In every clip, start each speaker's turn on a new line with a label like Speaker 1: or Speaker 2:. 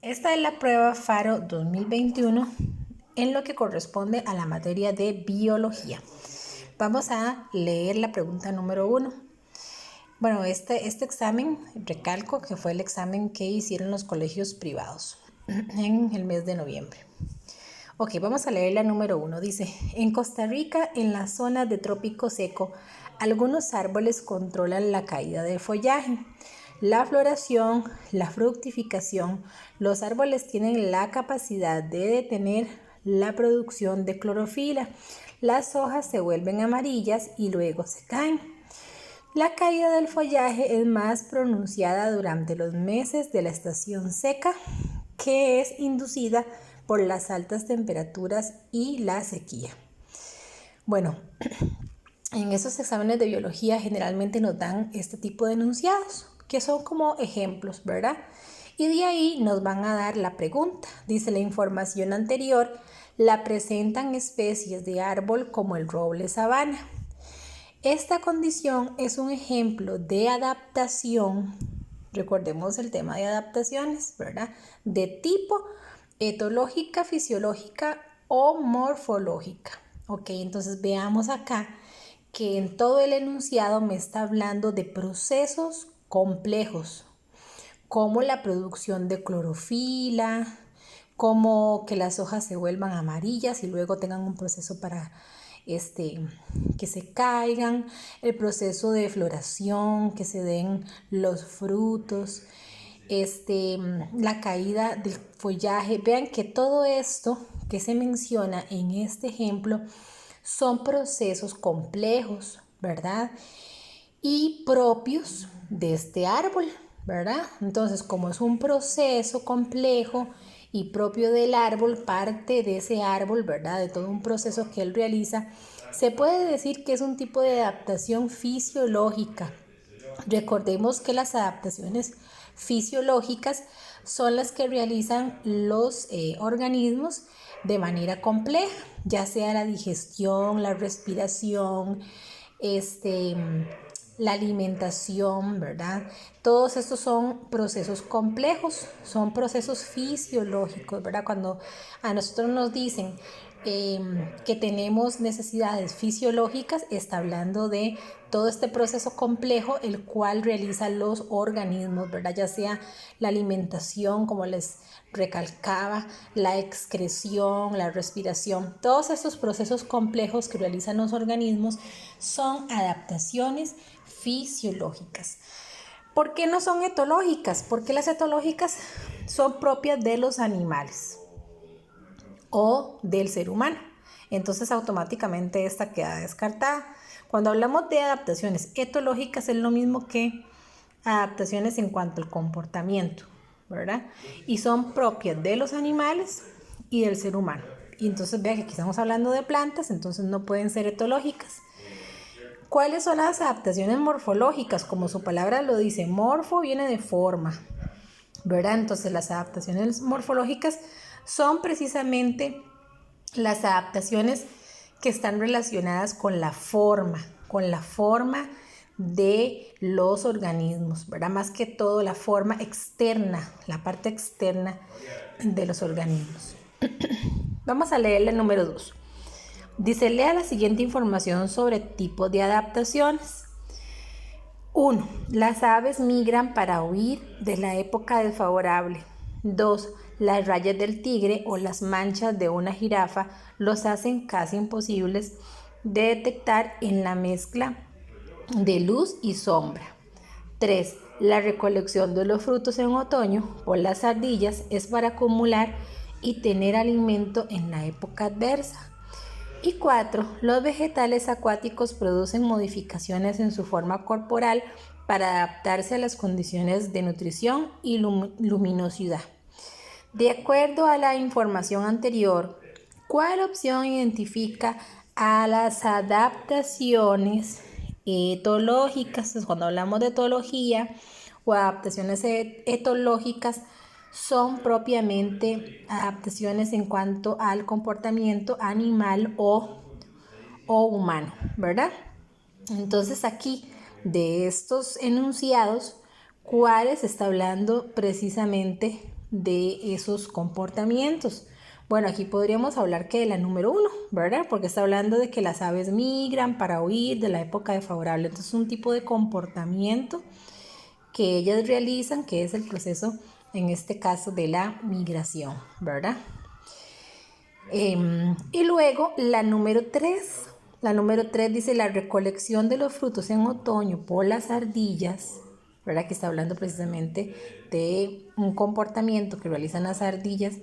Speaker 1: Esta es la prueba FARO 2021 en lo que corresponde a la materia de biología. Vamos a leer la pregunta número 1. Bueno, este examen, recalco que fue el examen que hicieron los colegios privados en el mes de noviembre. Ok, vamos a leer la número 1. Dice, en Costa Rica, en la zona de trópico seco, algunos árboles controlan la caída del follaje, la floración, la fructificación. Los árboles tienen la capacidad de detener la producción de clorofila. Las hojas se vuelven amarillas y luego se caen. La caída del follaje es más pronunciada durante los meses de la estación seca, que es inducida por las altas temperaturas y la sequía. Bueno, en esos exámenes de biología generalmente nos dan este tipo de enunciados, que son como ejemplos, ¿verdad? Y de ahí nos van a dar la pregunta. Dice, la información anterior la presentan especies de árbol como el roble sabana. Esta condición es un ejemplo de adaptación, recordemos el tema de adaptaciones, ¿verdad? De tipo etológica, fisiológica o morfológica. Ok, entonces veamos acá que en todo el enunciado me está hablando de procesos complejos, como la producción de clorofila, como que las hojas se vuelvan amarillas y luego tengan un proceso para que se caigan, el proceso de floración, que se den los frutos, la caída del follaje. Vean que todo esto que se menciona en este ejemplo son procesos complejos, ¿verdad? Y propios de este árbol, ¿verdad? Entonces, como es un proceso complejo y propio del árbol, parte de ese árbol, ¿verdad? De todo un proceso que él realiza, se puede decir que es un tipo de adaptación fisiológica. Recordemos que las adaptaciones fisiológicas son las que realizan los organismos de manera compleja, ya sea la digestión, la respiración, la alimentación, ¿verdad? Todos estos son procesos complejos, son procesos fisiológicos, ¿verdad? Cuando a nosotros nos dicen que tenemos necesidades fisiológicas, está hablando de todo este proceso complejo el cual realizan los organismos, ¿verdad? Ya sea la alimentación, como les recalcaba, la excreción, la respiración. Todos estos procesos complejos que realizan los organismos son adaptaciones fisiológicas. ¿Por qué no son etológicas? Porque las etológicas son propias de los animales o del ser humano. Entonces automáticamente esta queda descartada. Cuando hablamos de adaptaciones etológicas es lo mismo que adaptaciones en cuanto al comportamiento, ¿verdad? Y son propias de los animales y del ser humano. Y entonces vean que aquí estamos hablando de plantas, entonces no pueden ser etológicas. ¿Cuáles son las adaptaciones morfológicas? Como su palabra lo dice, morfo viene de forma, ¿verdad? Entonces las adaptaciones morfológicas son precisamente las adaptaciones que están relacionadas con la forma de los organismos, ¿verdad? Más que todo la forma externa, la parte externa de los organismos. Vamos a leer el número 2. Dice, lea la siguiente información sobre tipos de adaptaciones. 1. Las aves migran para huir de la época desfavorable. 2. Las rayas del tigre o las manchas de una jirafa los hacen casi imposibles de detectar en la mezcla de luz y sombra. 3. La recolección de los frutos en otoño por las ardillas es para acumular y tener alimento en la época adversa. Y 4. Los vegetales acuáticos producen modificaciones en su forma corporal para adaptarse a las condiciones de nutrición y luminosidad. De acuerdo a la información anterior, ¿cuál opción identifica a las adaptaciones etológicas? Entonces, cuando hablamos de etología o adaptaciones etológicas, son propiamente adaptaciones en cuanto al comportamiento animal o humano, ¿verdad? Entonces aquí de estos enunciados, ¿cuáles está hablando precisamente de esos comportamientos. Bueno, aquí podríamos hablar que de la número 1, ¿verdad? Porque está hablando de que las aves migran para huir de la época desfavorable. Entonces es un tipo de comportamiento que ellas realizan, que es el proceso, en este caso, de la migración, ¿verdad? Y luego la número 3. La número 3 dice la recolección de los frutos en otoño por las ardillas, ¿verdad? Que está hablando precisamente de un comportamiento que realizan las ardillas,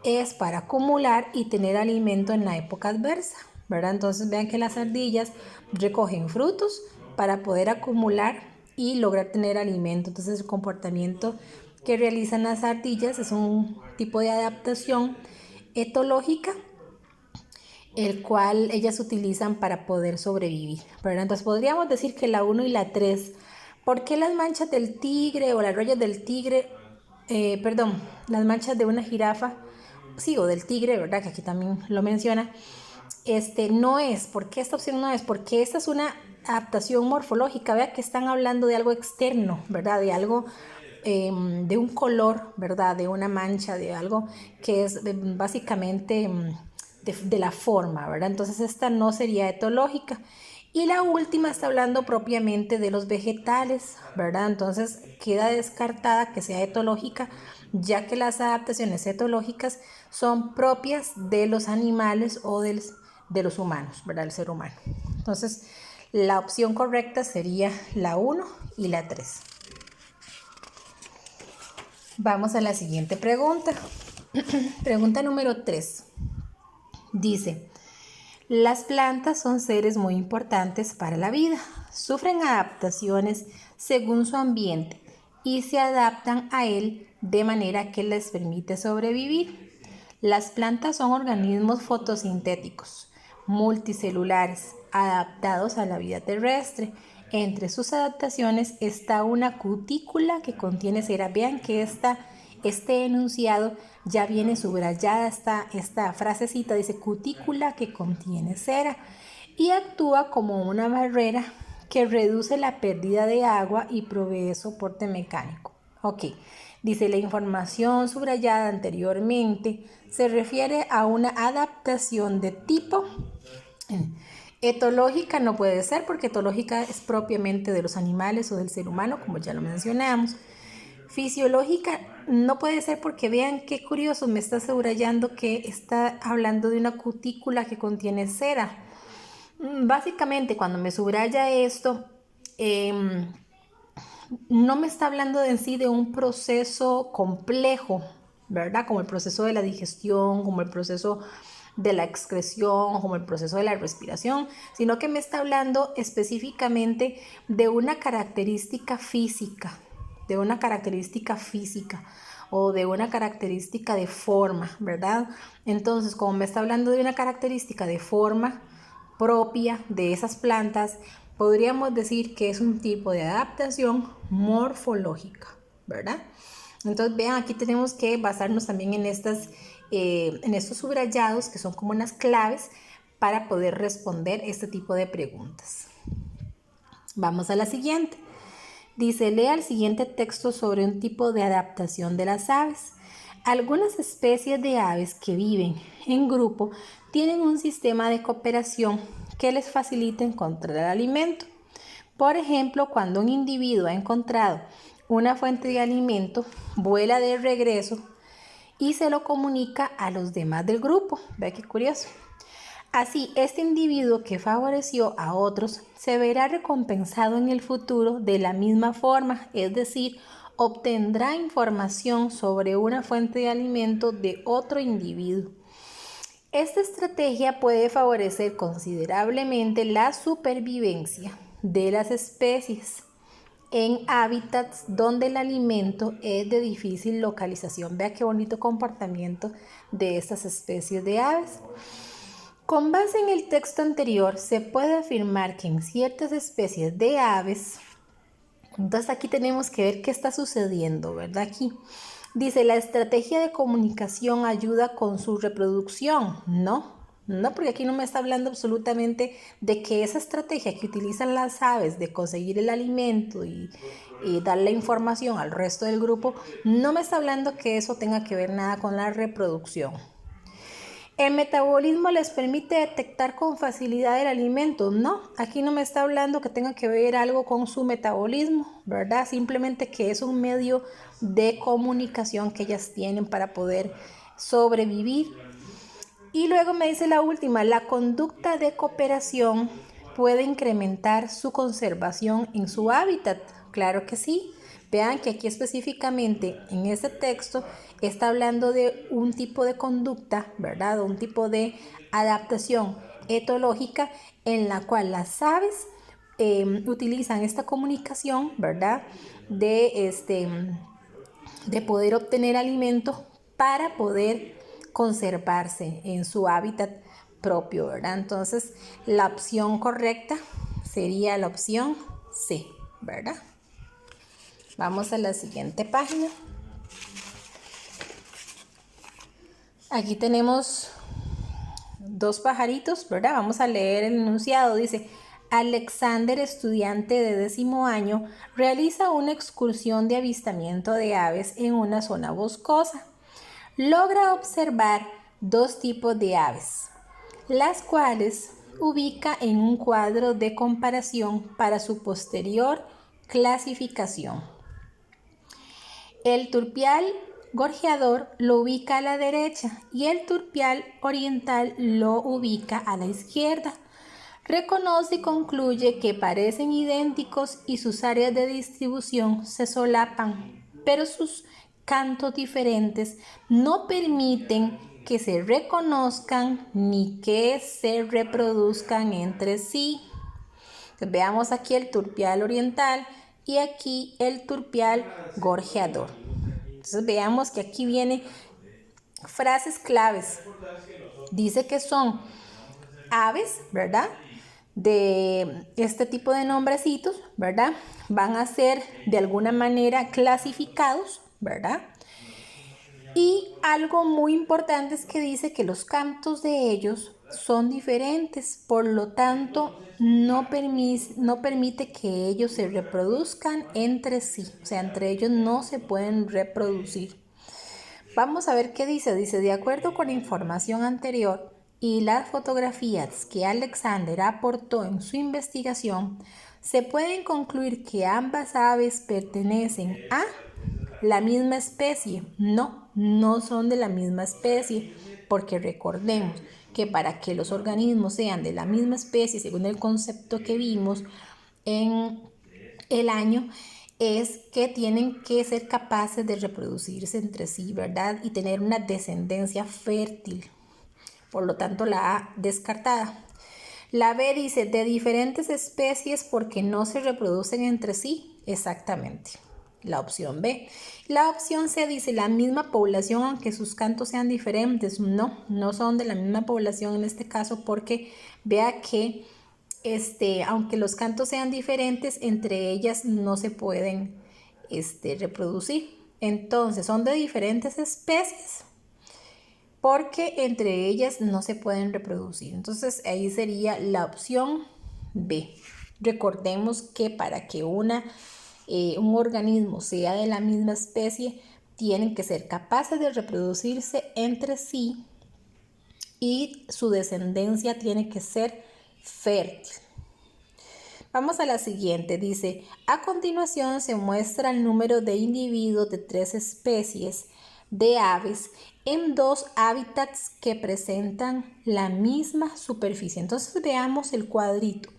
Speaker 1: es para acumular y tener alimento en la época adversa, ¿verdad? Entonces vean que las ardillas recogen frutos para poder acumular y lograr tener alimento. Entonces el comportamiento que realizan las ardillas es un tipo de adaptación etológica, el cual ellas utilizan para poder sobrevivir, ¿verdad? Entonces podríamos decir que la 1 y la 3, ¿por qué las manchas del tigre o las rayas del tigre, las manchas de una jirafa, sí, o del tigre, ¿verdad? Que aquí también lo menciona, no es, ¿por qué esta opción no es? Porque esta es una adaptación morfológica, vea que están hablando de algo externo, ¿verdad? De algo, de un color, ¿verdad? De una mancha, de algo que es básicamente de la forma, ¿verdad? Entonces esta no sería etológica. Y la última está hablando propiamente de los vegetales, ¿verdad? Entonces queda descartada que sea etológica, ya que las adaptaciones etológicas son propias de los animales o de los humanos, ¿verdad? El ser humano. Entonces la opción correcta sería la 1 y la 3. Vamos a la siguiente pregunta. Pregunta número 3. Dice, las plantas son seres muy importantes para la vida. Sufren adaptaciones según su ambiente y se adaptan a él de manera que les permite sobrevivir. Las plantas son organismos fotosintéticos, multicelulares, adaptados a la vida terrestre. Entre sus adaptaciones está una cutícula que contiene cera. Vean que este enunciado ya viene subrayada, esta frasecita dice cutícula que contiene cera y actúa como una barrera que reduce la pérdida de agua y provee soporte mecánico. Ok, dice la información subrayada anteriormente se refiere a una adaptación de tipo etológica, no puede ser porque etológica es propiamente de los animales o del ser humano, como ya lo mencionamos. Fisiológica no puede ser porque vean qué curioso, me está subrayando que está hablando de una cutícula que contiene cera. Básicamente cuando me subraya esto, no me está hablando en sí de un proceso complejo, ¿verdad? Como el proceso de la digestión, como el proceso de la excreción, como el proceso de la respiración, sino que me está hablando específicamente de una característica física, o de una característica de forma, ¿verdad? Entonces, como me está hablando de una característica de forma propia de esas plantas, podríamos decir que es un tipo de adaptación morfológica, ¿verdad? Entonces, vean, aquí tenemos que basarnos también en estos subrayados que son como unas claves para poder responder este tipo de preguntas. Vamos a la siguiente. Dice, lea el siguiente texto sobre un tipo de adaptación de las aves. Algunas especies de aves que viven en grupo tienen un sistema de cooperación que les facilita encontrar alimento. Por ejemplo, cuando un individuo ha encontrado una fuente de alimento, vuela de regreso y se lo comunica a los demás del grupo. Vea qué curioso. Así, este individuo que favoreció a otros se verá recompensado en el futuro de la misma forma, es decir, obtendrá información sobre una fuente de alimento de otro individuo. Esta estrategia puede favorecer considerablemente la supervivencia de las especies en hábitats donde el alimento es de difícil localización. Vea qué bonito comportamiento de estas especies de aves. Con base en el texto anterior, se puede afirmar que en ciertas especies de aves, entonces aquí tenemos que ver qué está sucediendo, ¿verdad? Aquí dice, la estrategia de comunicación ayuda con su reproducción. No No, porque aquí no me está hablando absolutamente de que esa estrategia que utilizan las aves de conseguir el alimento y dar la información al resto del grupo, no me está hablando que eso tenga que ver nada con la reproducción. El metabolismo les permite detectar con facilidad el alimento. No, aquí no me está hablando que tenga que ver algo con su metabolismo, ¿verdad? Simplemente que es un medio de comunicación que ellas tienen para poder sobrevivir. Y luego me dice la última, la conducta de cooperación puede incrementar su conservación en su hábitat. Claro que sí. Vean que aquí específicamente en este texto está hablando de un tipo de conducta, ¿verdad? Un tipo de adaptación etológica en la cual las aves utilizan esta comunicación, ¿verdad? De poder obtener alimento para poder conservarse en su hábitat propio, ¿verdad? Entonces, la opción correcta sería la opción C, ¿verdad? Vamos a la siguiente página. Aquí tenemos dos pajaritos, ¿verdad? Vamos a leer el enunciado. Dice, Alexander, estudiante de 10º año, realiza una excursión de avistamiento de aves en una zona boscosa. Logra observar dos tipos de aves, las cuales ubica en un cuadro de comparación para su posterior clasificación. El turpial gorjeador lo ubica a la derecha y el turpial oriental lo ubica a la izquierda. Reconoce y concluye que parecen idénticos y sus áreas de distribución se solapan, pero sus cantos diferentes no permiten que se reconozcan ni que se reproduzcan entre sí. Entonces, veamos aquí el turpial oriental y aquí el turpial gorjeador. Entonces veamos que aquí vienen frases claves. Dice que son aves, ¿verdad? De este tipo de nombrecitos, ¿verdad? Van a ser de alguna manera clasificados, ¿verdad? Y algo muy importante es que dice que los cantos de ellos son diferentes, por lo tanto no permite que ellos se reproduzcan entre sí, o sea, entre ellos no se pueden reproducir. Vamos a ver qué dice. Dice, de acuerdo con la información anterior y las fotografías que Alexander aportó en su investigación, se puede concluir que ambas aves pertenecen a la misma especie. No son de la misma especie, porque recordemos que para que los organismos sean de la misma especie, según el concepto que vimos en el año, es que tienen que ser capaces de reproducirse entre sí, ¿verdad? Y tener una descendencia fértil. Por lo tanto, la A descartada. La B dice, de diferentes especies porque no se reproducen entre sí. Exactamente. La opción B. La opción C dice, la misma población aunque sus cantos sean diferentes. No son de la misma población en este caso porque vea que aunque los cantos sean diferentes, entre ellas no se pueden reproducir. Entonces, son de diferentes especies porque entre ellas no se pueden reproducir. Entonces, ahí sería la opción B. Recordemos que para que un organismo sea de la misma especie, tienen que ser capaces de reproducirse entre sí y su descendencia tiene que ser fértil. Vamos a la siguiente, dice, a continuación se muestra el número de individuos de 3 especies de aves en 2 hábitats que presentan la misma superficie. Entonces veamos el cuadrito.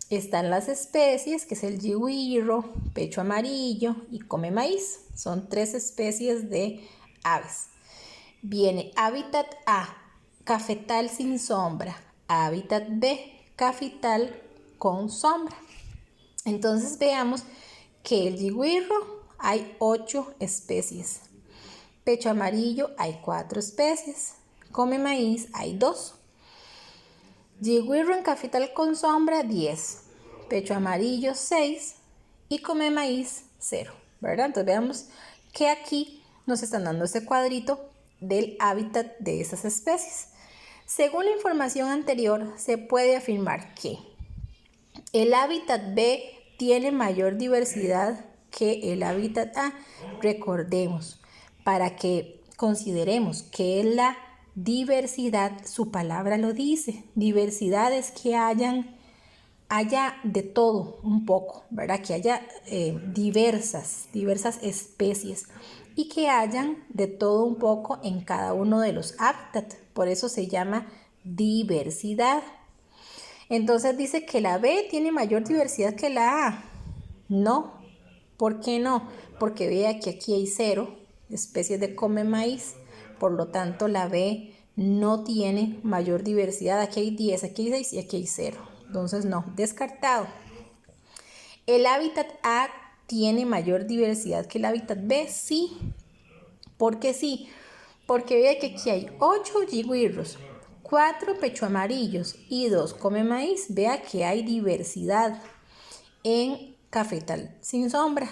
Speaker 1: Están las especies, que es el jiguirro, pecho amarillo y come maíz. Son 3 especies de aves. Viene hábitat A, cafetal sin sombra. Hábitat B, cafetal con sombra. Entonces veamos que el jiguirro hay 8 especies. Pecho amarillo hay 4 especies. Come maíz hay 2. Jiguirro en cafetal con sombra 10. Pecho amarillo 6. Y come maíz 0. ¿Verdad? Entonces veamos que aquí nos están dando este cuadrito del hábitat de esas especies. Según la información anterior, se puede afirmar que el hábitat B tiene mayor diversidad que el hábitat A. Recordemos, para que consideremos que es la diversidad, su palabra lo dice. Diversidad es que haya de todo un poco, ¿verdad? Que haya diversas especies y que hayan de todo un poco en cada uno de los hábitats. Por eso se llama diversidad. Entonces dice que la B tiene mayor diversidad que la A. No. ¿Por qué no? Porque vea que aquí hay 0 especies de come maíz. Por lo tanto, la B no tiene mayor diversidad. Aquí hay 10, aquí hay 6 y aquí hay 0. Entonces, no, descartado. ¿El hábitat A tiene mayor diversidad que el hábitat B? Sí. ¿Por qué sí? Porque vea que aquí hay 8 yigüirros, 4 pecho amarillos y 2 come maíz. Vea que hay diversidad en cafetal sin sombra.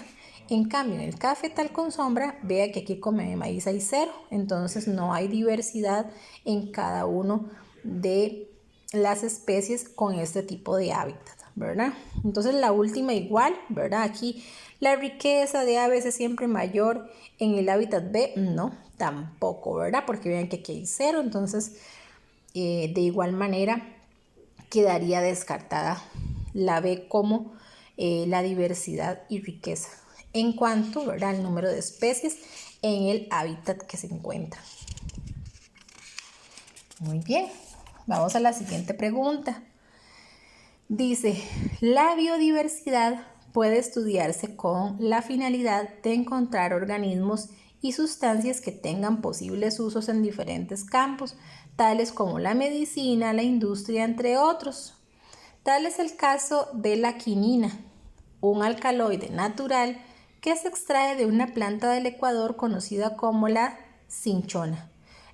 Speaker 1: En cambio, en el cafetal con sombra, vea que aquí come maíz hay 0. Entonces no hay diversidad en cada uno de las especies con este tipo de hábitat, ¿verdad? Entonces la última igual, ¿verdad? Aquí la riqueza de aves es siempre mayor en el hábitat B. No, tampoco, ¿verdad? Porque vean que aquí hay 0. Entonces, de igual manera, quedaría descartada la B como la diversidad y riqueza en cuanto, ¿verdad?, al número de especies en el hábitat que se encuentra. Muy bien, vamos a la siguiente pregunta. Dice, la biodiversidad puede estudiarse con la finalidad de encontrar organismos y sustancias que tengan posibles usos en diferentes campos, tales como la medicina, la industria, entre otros. Tal es el caso de la quinina, un alcaloide natural que se extrae de una planta del Ecuador conocida como la cinchona.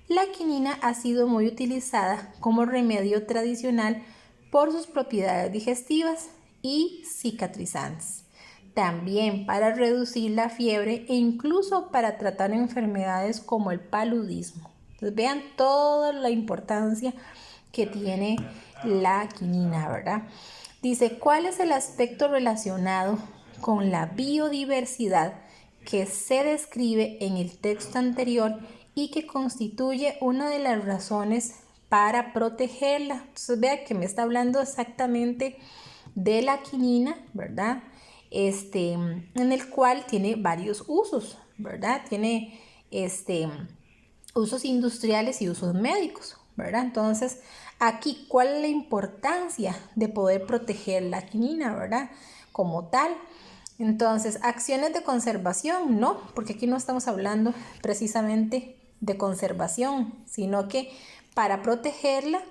Speaker 1: La quinina ha sido muy utilizada como remedio tradicional por sus propiedades digestivas y cicatrizantes, también para reducir la fiebre e incluso para tratar enfermedades como el paludismo. Entonces vean toda la importancia que tiene la quinina, ¿verdad? Dice, ¿cuál es el aspecto relacionado con la biodiversidad que se describe en el texto anterior y que constituye una de las razones para protegerla? Entonces vea que me está hablando exactamente de la quinina, ¿verdad? En el cual tiene varios usos, ¿verdad? Tiene usos industriales y usos médicos, ¿verdad? Entonces, aquí, ¿cuál es la importancia de poder proteger la quinina, ¿verdad? Como tal. Entonces, acciones de conservación, no, porque aquí no estamos hablando precisamente de conservación, sino que para protegerla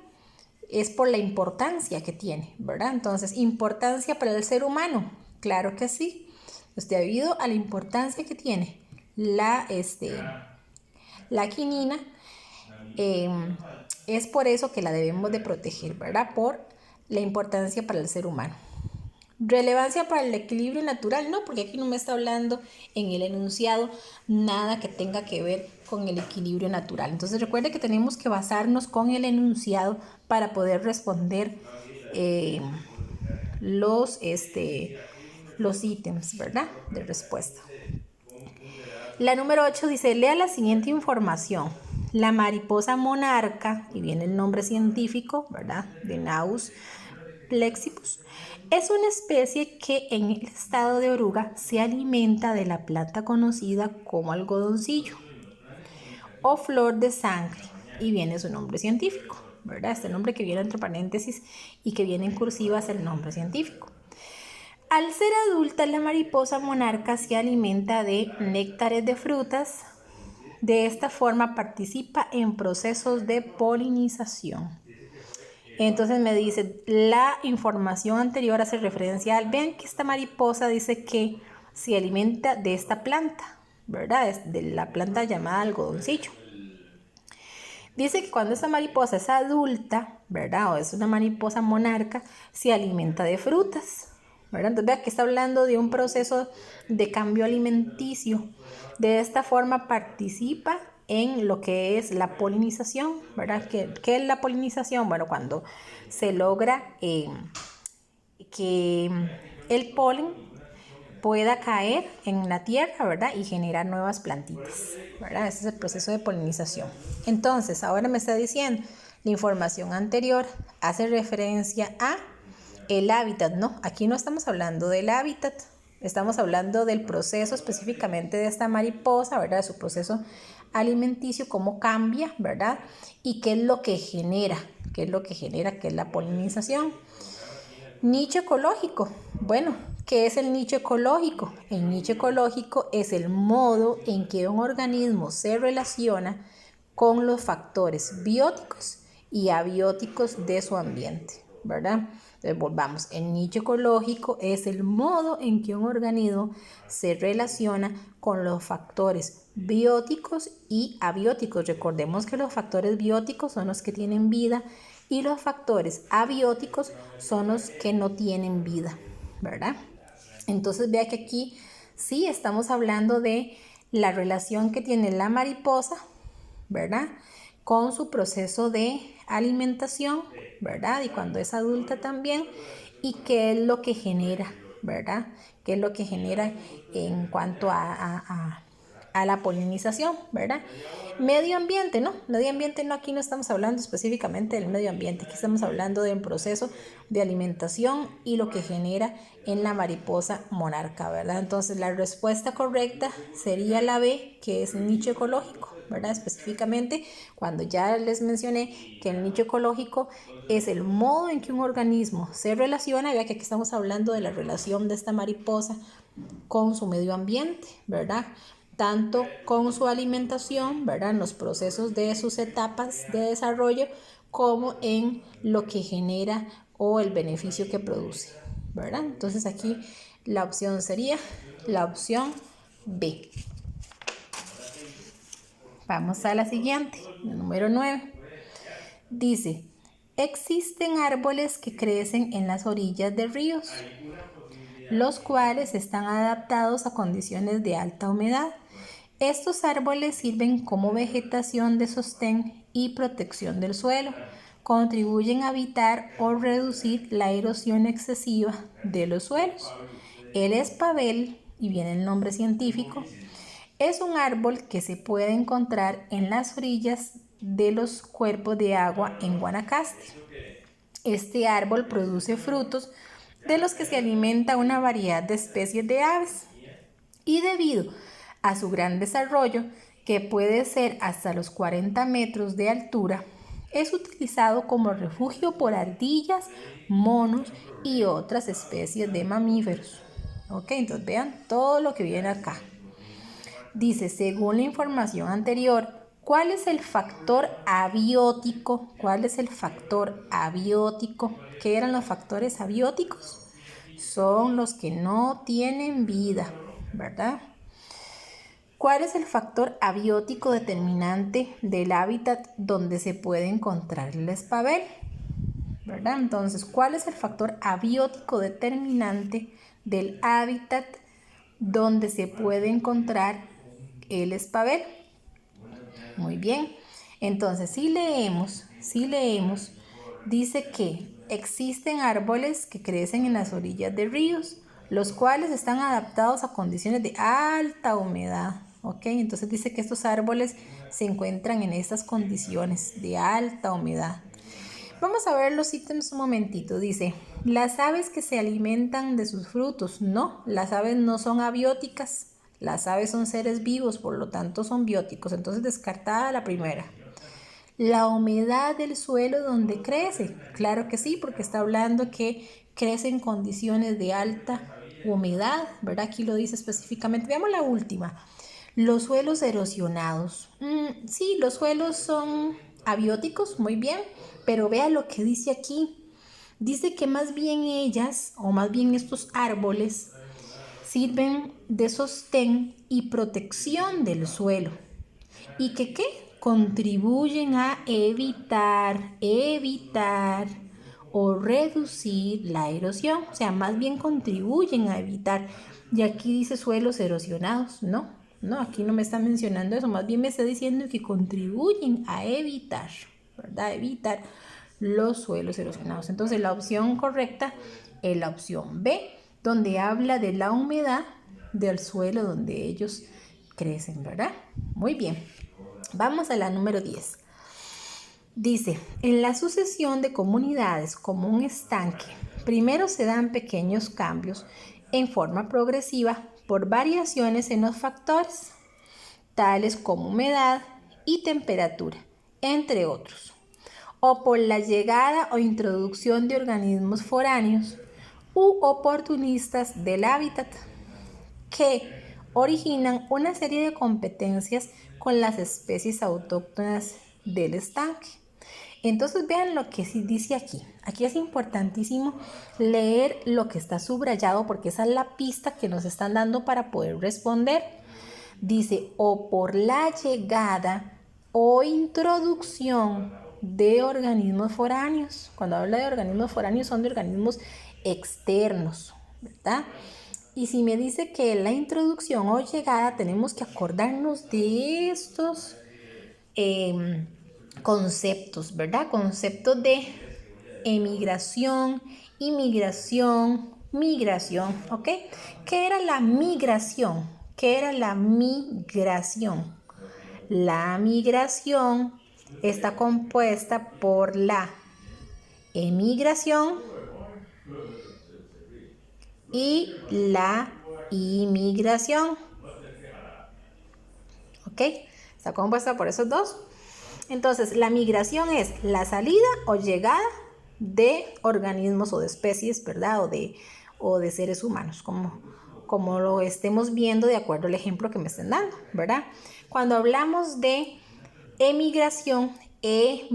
Speaker 1: es por la importancia que tiene, ¿verdad? Entonces, importancia para el ser humano, claro que sí. Debido a la importancia que tiene la quinina, es por eso que la debemos de proteger, ¿verdad? Por la importancia para el ser humano. Relevancia para el equilibrio natural, no, porque aquí no me está hablando en el enunciado nada que tenga que ver con el equilibrio natural. Entonces recuerde que tenemos que basarnos con el enunciado para poder responder los ítems, ¿verdad?, de respuesta. La número 8 dice, lea la siguiente información. La mariposa monarca, y viene el nombre científico, ¿verdad?, Danaus plexippus, es una especie que en el estado de oruga se alimenta de la planta conocida como algodoncillo o flor de sangre, y viene su nombre científico, ¿verdad? Este nombre que viene entre paréntesis y que viene en cursiva es el nombre científico. Al ser adulta, la mariposa monarca se alimenta de néctares de frutas. De esta forma participa en procesos de polinización. Entonces me dice, la información anterior hace referencia al, vean que esta mariposa dice que se alimenta de esta planta, ¿verdad? Es de la planta llamada algodoncillo. Dice que cuando esta mariposa es adulta, ¿verdad?, o es una mariposa monarca, se alimenta de frutas, ¿verdad? Entonces vea que está hablando de un proceso de cambio alimenticio. De esta forma participa en lo que es la polinización, ¿verdad? ¿Qué es la polinización? Bueno, cuando se logra que el polen pueda caer en la tierra, ¿verdad? Y generar nuevas plantitas, ¿verdad? Ese es el proceso de polinización. Entonces, ahora me está diciendo, la información anterior hace referencia a el hábitat, ¿no? Aquí no estamos hablando del hábitat, estamos hablando del proceso específicamente de esta mariposa, ¿verdad? De su proceso alimenticio, cómo cambia, ¿verdad? Y qué es lo que genera, que es la polinización. Nicho ecológico. Bueno, ¿qué es el nicho ecológico? El nicho ecológico es el modo en que un organismo se relaciona con los factores bióticos y abióticos de su ambiente, ¿verdad? Entonces, volvamos. El nicho ecológico es el modo en que un organismo se relaciona con los factores bióticos y abióticos. Recordemos que los factores bióticos son los que tienen vida y los factores abióticos son los que no tienen vida, ¿verdad? Entonces vea que aquí sí estamos hablando de la relación que tiene la mariposa, ¿verdad? Con su proceso de alimentación, ¿verdad? Y cuando es adulta también, y qué es lo que genera, ¿verdad? ¿Qué es lo que genera en cuanto a la polinización, ¿verdad? Medio ambiente, ¿no? Medio ambiente no, aquí no estamos hablando específicamente del medio ambiente, aquí estamos hablando del proceso de alimentación y lo que genera en la mariposa monarca, ¿verdad? Entonces la respuesta correcta sería la B, que es nicho ecológico, ¿verdad? Específicamente cuando ya les mencioné que el nicho ecológico es el modo en que un organismo se relaciona, ya que aquí estamos hablando de la relación de esta mariposa con su medio ambiente, ¿verdad? Tanto con su alimentación, ¿verdad? En los procesos de sus etapas de desarrollo, como en lo que genera o el beneficio que produce, ¿verdad? Entonces aquí la opción sería la opción B. Vamos a la siguiente, número 9. Dice, existen árboles que crecen en las orillas de ríos, los cuales están adaptados a condiciones de alta humedad. Estos árboles sirven como vegetación de sostén y protección del suelo. Contribuyen a evitar o reducir la erosión excesiva de los suelos. El espabel, y viene el nombre científico, es un árbol que se puede encontrar en las orillas de los cuerpos de agua en Guanacaste. Este árbol produce frutos de los que se alimenta una variedad de especies de aves. Y debido a su gran desarrollo, que puede ser hasta los 40 metros de altura, es utilizado como refugio por ardillas, monos y otras especies de mamíferos. Ok, entonces vean todo lo que viene acá. Dice, según la información anterior, ¿cuál es el factor abiótico? ¿Cuál es el factor abiótico? ¿Qué eran los factores abióticos? Son los que no tienen vida, ¿verdad? ¿Cuál es el factor abiótico determinante del hábitat donde se puede encontrar el espabel? ¿Verdad? Entonces, ¿cuál es el factor abiótico determinante del hábitat donde se puede encontrar el espabel? Muy bien. Entonces, si leemos, dice que existen árboles que crecen en las orillas de ríos, los cuales están adaptados a condiciones de alta humedad. ¿Ok? Entonces dice que estos árboles se encuentran en estas condiciones de alta humedad. Vamos a ver los ítems un momentito. Dice, las aves que se alimentan de sus frutos. No, las aves no son abióticas. Las aves son seres vivos, por lo tanto son bióticos. Entonces descartada la primera. La humedad del suelo donde crece. Claro que sí, porque está hablando que crece en condiciones de alta humedad, ¿verdad? Aquí lo dice específicamente. Veamos la última. Los suelos erosionados. Sí, los suelos son abióticos, muy bien, pero vea lo que dice aquí. Dice que más bien ellas, o más bien estos árboles, sirven de sostén y protección del suelo. ¿Y que qué? Contribuyen a evitar o reducir la erosión. O sea, más bien contribuyen a evitar. Y aquí dice suelos erosionados, ¿no? No, aquí no me está mencionando eso, más bien me está diciendo que contribuyen a evitar, ¿verdad? Evitar los suelos erosionados. Entonces la opción correcta es la opción B, donde habla de la humedad del suelo donde ellos crecen, ¿verdad? Muy bien. Vamos a la número 10. Dice, en la sucesión de comunidades como un estanque, primero se dan pequeños cambios en forma progresiva por variaciones en los factores, tales como humedad y temperatura, entre otros, o por la llegada o introducción de organismos foráneos u oportunistas del hábitat, que originan una serie de competencias con las especies autóctonas del estanque. Entonces vean lo que sí dice aquí. Aquí es importantísimo leer lo que está subrayado porque esa es la pista que nos están dando para poder responder. Dice, o por la llegada o introducción de organismos foráneos. Cuando habla de organismos foráneos son de organismos externos, ¿verdad? Y si me dice que la introducción o llegada tenemos que acordarnos de estos conceptos, ¿verdad? Conceptos de emigración, inmigración, migración, ¿ok? ¿Qué era la migración? ¿Qué era la migración? La migración está compuesta por la emigración y la inmigración, ¿ok? Está compuesta por esos dos. Entonces, la migración es la salida o llegada de organismos o de especies, ¿verdad? O de seres humanos, como lo estemos viendo de acuerdo al ejemplo que me estén dando, ¿verdad? Cuando hablamos de emigración es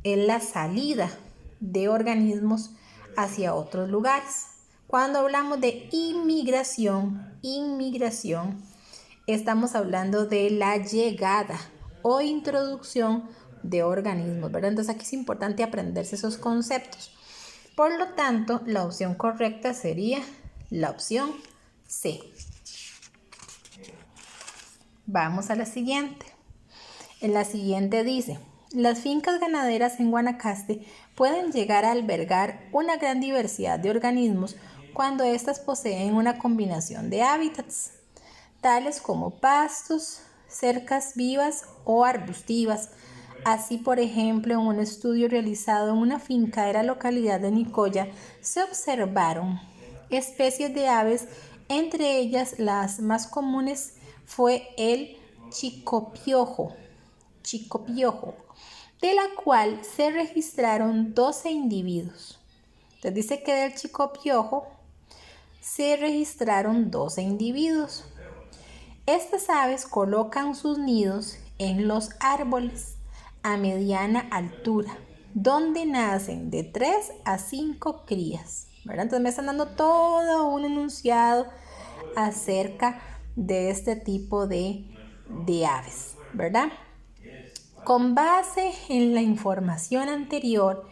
Speaker 1: la salida de organismos hacia otros lugares. Cuando hablamos de inmigración, estamos hablando de la llegada o introducción de organismos, ¿verdad? Entonces aquí es importante aprenderse esos conceptos. Por lo tanto, la opción correcta sería la opción C. Vamos a la siguiente. En la siguiente dice, las fincas ganaderas en Guanacaste pueden llegar a albergar una gran diversidad de organismos cuando éstas poseen una combinación de hábitats, tales como pastos, cercas vivas o arbustivas. Así, por ejemplo, en un estudio realizado en una finca de la localidad de Nicoya, se observaron especies de aves, entre ellas las más comunes fue el chicopiojo, de la cual se registraron 12 individuos. Entonces dice que del chicopiojo se registraron 12 individuos. Estas aves colocan sus nidos en los árboles a mediana altura, donde nacen de 3 a 5 crías, ¿verdad? Entonces me están dando todo un enunciado acerca de este tipo de aves, ¿verdad? Con base en la información anterior,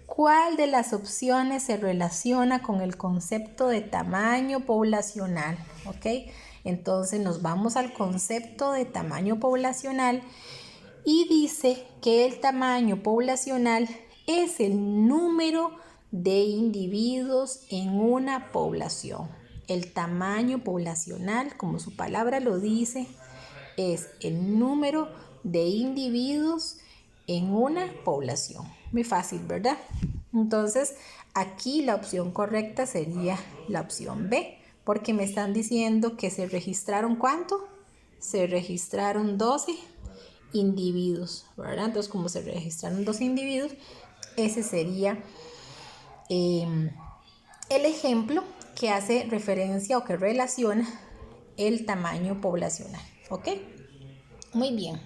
Speaker 1: ¿cuál de las opciones se relaciona con el concepto de tamaño poblacional? ¿Ok? Entonces nos vamos al concepto de tamaño poblacional y dice que el tamaño poblacional es el número de individuos en una población. El tamaño poblacional, como su palabra lo dice, es el número de individuos en una población. Muy fácil, ¿verdad? Entonces, aquí la opción correcta sería la opción B, porque me están diciendo que se registraron ¿cuánto? Se registraron 12 individuos, ¿verdad? Entonces, como se registraron 12 individuos, ese sería el ejemplo que hace referencia o que relaciona el tamaño poblacional, ¿ok? Muy bien,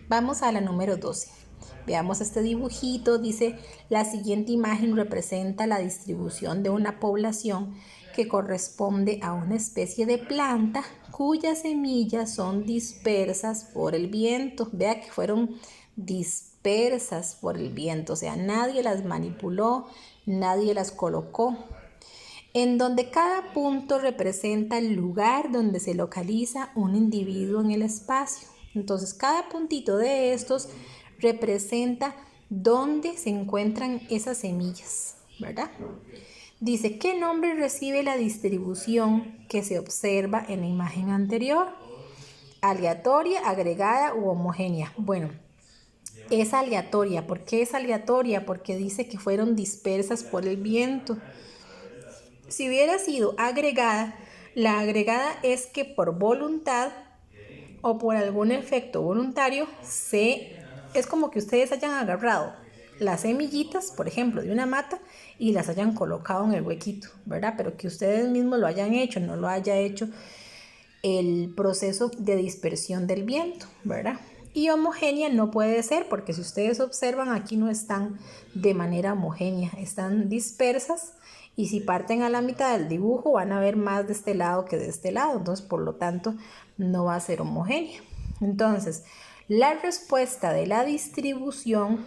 Speaker 1: vamos a la número 12. Veamos este dibujito, dice, la siguiente imagen representa la distribución de una población que corresponde a una especie de planta cuyas semillas son dispersas por el viento. Vea que fueron dispersas por el viento, o sea, nadie las manipuló, nadie las colocó. en donde cada punto representa el lugar donde se localiza un individuo en el espacio. Entonces, cada puntito de estos representa dónde se encuentran esas semillas, ¿verdad? Dice, ¿qué nombre recibe la distribución que se observa en la imagen anterior? ¿Aleatoria, agregada u homogénea? Bueno, es aleatoria. ¿Por qué es aleatoria? Porque dice que fueron dispersas por el viento. Si hubiera sido agregada, la agregada es que por voluntad o por algún efecto voluntario es como que ustedes hayan agarrado las semillitas, por ejemplo, de una mata y las hayan colocado en el huequito, ¿verdad? Pero que ustedes mismos lo hayan hecho, no lo haya hecho el proceso de dispersión del viento, ¿verdad? Y homogénea no puede ser porque si ustedes observan aquí no están de manera homogénea, están dispersas y si parten a la mitad del dibujo van a ver más de este lado que de este lado, entonces por lo tanto no va a ser homogénea. Entonces la respuesta de la distribución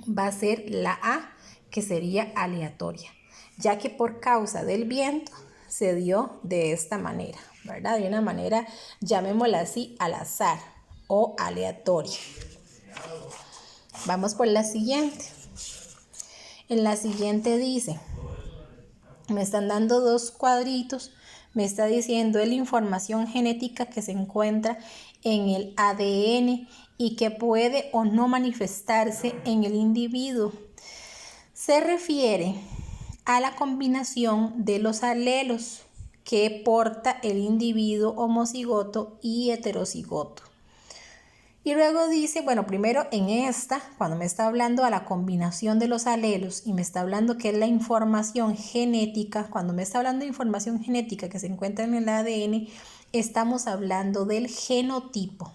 Speaker 1: va a ser la A, que sería aleatoria, ya que por causa del viento se dio de esta manera, ¿verdad? De una manera, llamémosla así, al azar o aleatoria. Vamos por la siguiente. En la siguiente dice, me están dando dos cuadritos, me está diciendo la información genética que se encuentra en el ADN y que puede o no manifestarse en el individuo. Se refiere a la combinación de los alelos que porta el individuo homocigoto y heterocigoto. Y luego dice, bueno, primero en esta, cuando me está hablando a la combinación de los alelos y me está hablando que es la información genética, cuando me está hablando de información genética que se encuentra en el ADN, estamos hablando del genotipo.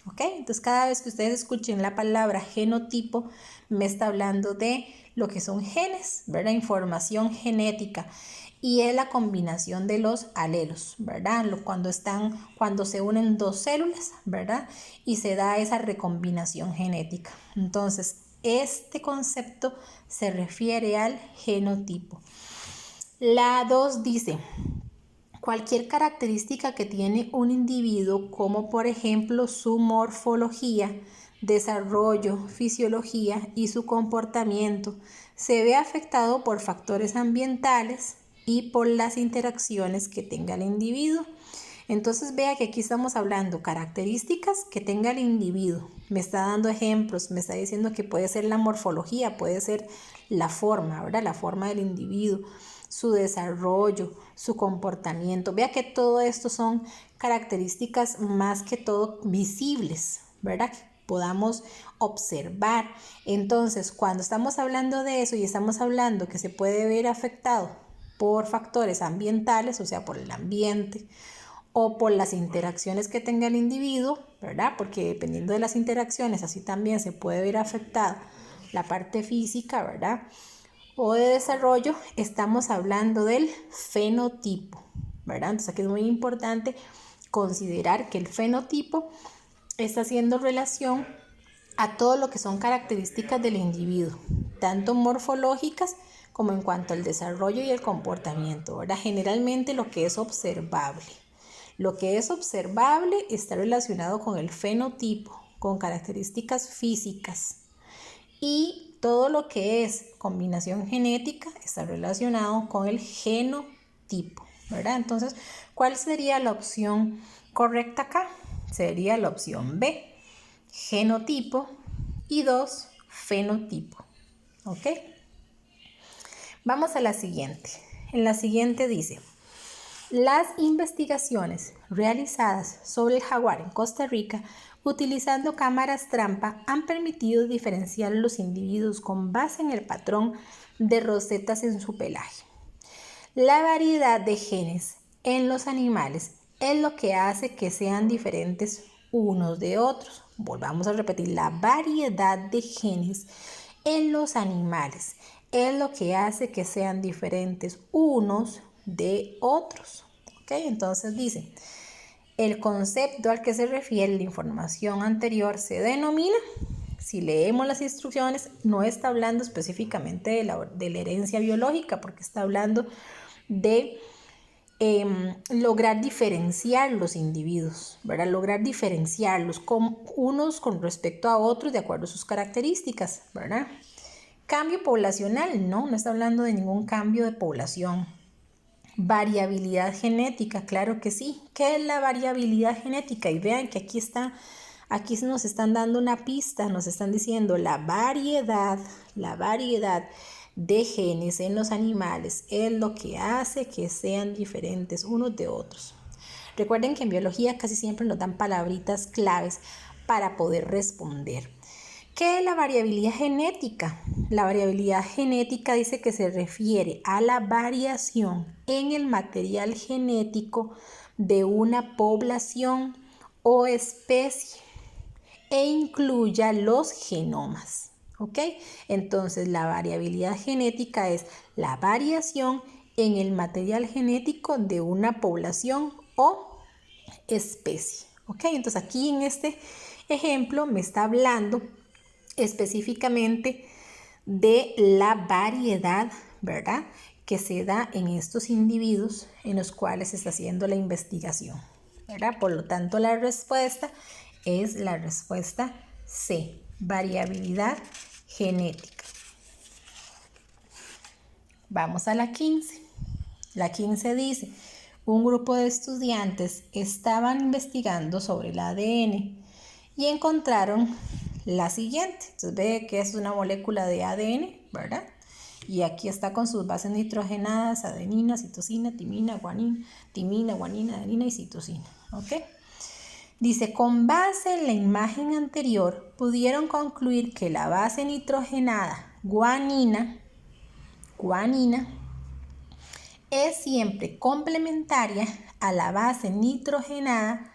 Speaker 1: ¿Ok? Entonces cada vez que ustedes escuchen la palabra genotipo, me está hablando de lo que son genes, ¿verdad? Información genética. Y es la combinación de los alelos, ¿verdad? Cuando se unen dos células, ¿verdad? Y se da esa recombinación genética. Entonces, este concepto se refiere al genotipo. La 2 dice, cualquier característica que tiene un individuo, como por ejemplo su morfología, desarrollo, fisiología y su comportamiento, se ve afectado por factores ambientales y por las interacciones que tenga el individuo. Entonces vea que aquí estamos hablando características que tenga el individuo. Me está dando ejemplos, me está diciendo que puede ser la morfología, puede ser la forma, ¿verdad? La forma del individuo, su desarrollo, su comportamiento. Vea que todo esto son características más que todo visibles, ¿verdad? Podamos observar. Entonces, cuando estamos hablando de eso y estamos hablando que se puede ver afectado por factores ambientales, o sea, por el ambiente o por las interacciones que tenga el individuo, ¿verdad? Porque dependiendo de las interacciones, así también se puede ver afectada la parte física, ¿verdad? O de desarrollo, estamos hablando del fenotipo, ¿verdad? Entonces aquí es muy importante considerar que el fenotipo está haciendo relación a todo lo que son características del individuo, tanto morfológicas como en cuanto al desarrollo y el comportamiento, ¿verdad? Generalmente lo que es observable. Lo que es observable está relacionado con el fenotipo, con características físicas. Y todo lo que es combinación genética está relacionado con el genotipo, ¿verdad? Entonces, ¿cuál sería la opción correcta acá? Sería la opción B, genotipo, y 2, fenotipo. ¿Ok? Vamos a la siguiente. En la siguiente dice, las investigaciones realizadas sobre el jaguar en Costa Rica utilizando cámaras trampa han permitido diferenciar los individuos con base en el patrón de rosetas en su pelaje. La variedad de genes en los animales es lo que hace que sean diferentes unos de otros. Volvamos a repetir, la variedad de genes en los animales es lo que hace que sean diferentes unos de otros. ¿Ok? Entonces dice, el concepto al que se refiere la información anterior se denomina, si leemos las instrucciones, no está hablando específicamente de la herencia biológica, porque está hablando de lograr diferenciar los individuos, ¿verdad? Lograr diferenciarlos unos con respecto a otros de acuerdo a sus características, ¿verdad? Cambio poblacional, no está hablando de ningún cambio de población. Variabilidad genética, claro que sí. ¿Qué es la variabilidad genética? Y vean que aquí nos están dando una pista, nos están diciendo la variedad de genes en los animales es lo que hace que sean diferentes unos de otros. Recuerden que en biología casi siempre nos dan palabritas claves para poder responder. ¿Qué es la variabilidad genética? La variabilidad genética dice que se refiere a la variación en el material genético de una población o especie e incluya los genomas. ¿Ok? Entonces la variabilidad genética es la variación en el material genético de una población o especie. ¿Ok? Entonces aquí en este ejemplo me está hablando específicamente de la variedad, ¿verdad?, que se da en estos individuos en los cuales se está haciendo la investigación, ¿verdad? Por lo tanto, la respuesta es la respuesta C, variabilidad genética. Vamos a la 15. La 15 dice, un grupo de estudiantes estaban investigando sobre el ADN y encontraron la siguiente. Entonces ve que es una molécula de ADN, ¿verdad? Y aquí está con sus bases nitrogenadas, adenina, citosina, timina, guanina, adenina y citosina, ¿ok? Dice, con base en la imagen anterior, pudieron concluir que la base nitrogenada, guanina, es siempre complementaria a la base nitrogenada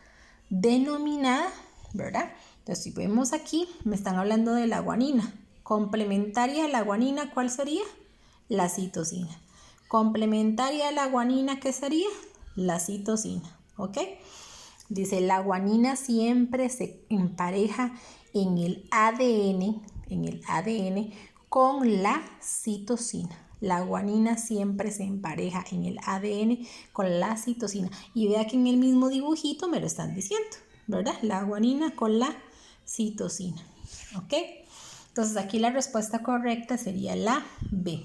Speaker 1: denominada, ¿verdad? Entonces, si vemos aquí, me están hablando de la guanina. Complementaria a la guanina, ¿cuál sería? La citosina. Complementaria a la guanina, ¿qué sería? La citosina, ¿ok? Dice, la guanina siempre se empareja en el ADN con la citosina. La guanina siempre se empareja en el ADN con la citosina. Y vea que en el mismo dibujito me lo están diciendo, ¿verdad? La guanina con la citosina, ¿ok? Entonces aquí la respuesta correcta sería la B.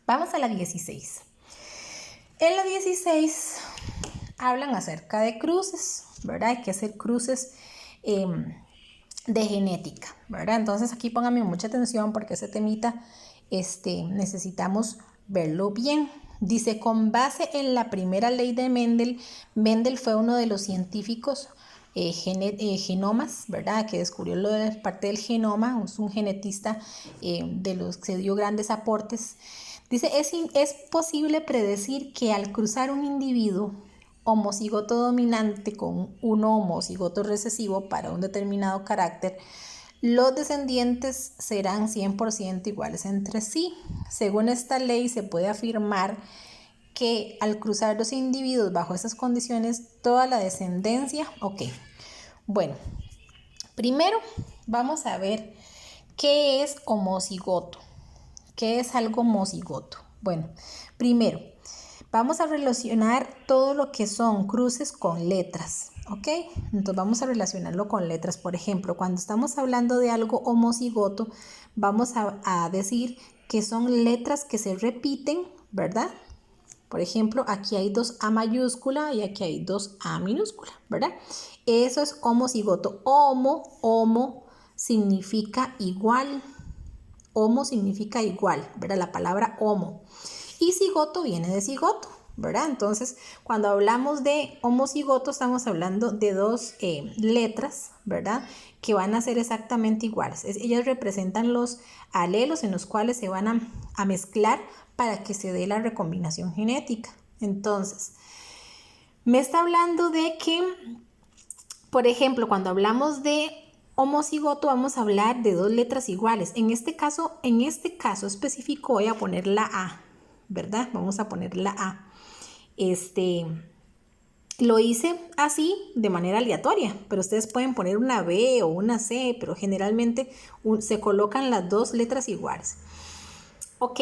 Speaker 1: Vamos a la 16. En la 16 hablan acerca de cruces, ¿verdad? Hay que hacer cruces de genética, ¿verdad? Entonces aquí pónganme mucha atención porque ese temita necesitamos verlo bien. Dice, con base en la primera ley de Mendel fue uno de los científicos genomas, ¿verdad?, que descubrió lo de parte del genoma, es un genetista de los que dio grandes aportes. Dice, es posible predecir que al cruzar un individuo homocigoto dominante con uno homocigoto recesivo para un determinado carácter, los descendientes serán 100% iguales entre sí. Según esta ley, se puede afirmar que al cruzar los individuos bajo esas condiciones, toda la descendencia, ok. Bueno, primero vamos a ver qué es homocigoto. ¿Qué es algo homocigoto? Bueno, primero vamos a relacionar todo lo que son cruces con letras, ¿ok? Entonces vamos a relacionarlo con letras. Por ejemplo, cuando estamos hablando de algo homocigoto, vamos a decir que son letras que se repiten, ¿verdad? Por ejemplo, aquí hay dos A mayúscula y aquí hay dos A minúscula, ¿verdad? Eso es homocigoto. Homo significa igual. Homo significa igual, ¿verdad? La palabra homo. Y cigoto viene de cigoto, ¿verdad? Entonces, cuando hablamos de homocigoto, estamos hablando de dos letras, ¿verdad?, que van a ser exactamente iguales. Ellas representan los alelos en los cuales se van a mezclar para que se dé la recombinación genética. Entonces, me está hablando de que, por ejemplo, cuando hablamos de homocigoto vamos a hablar de dos letras iguales. En este caso específico voy a poner la A, ¿verdad? Vamos a poner la A. Lo hice así de manera aleatoria, pero ustedes pueden poner una B o una C, pero generalmente se colocan las dos letras iguales. Ok,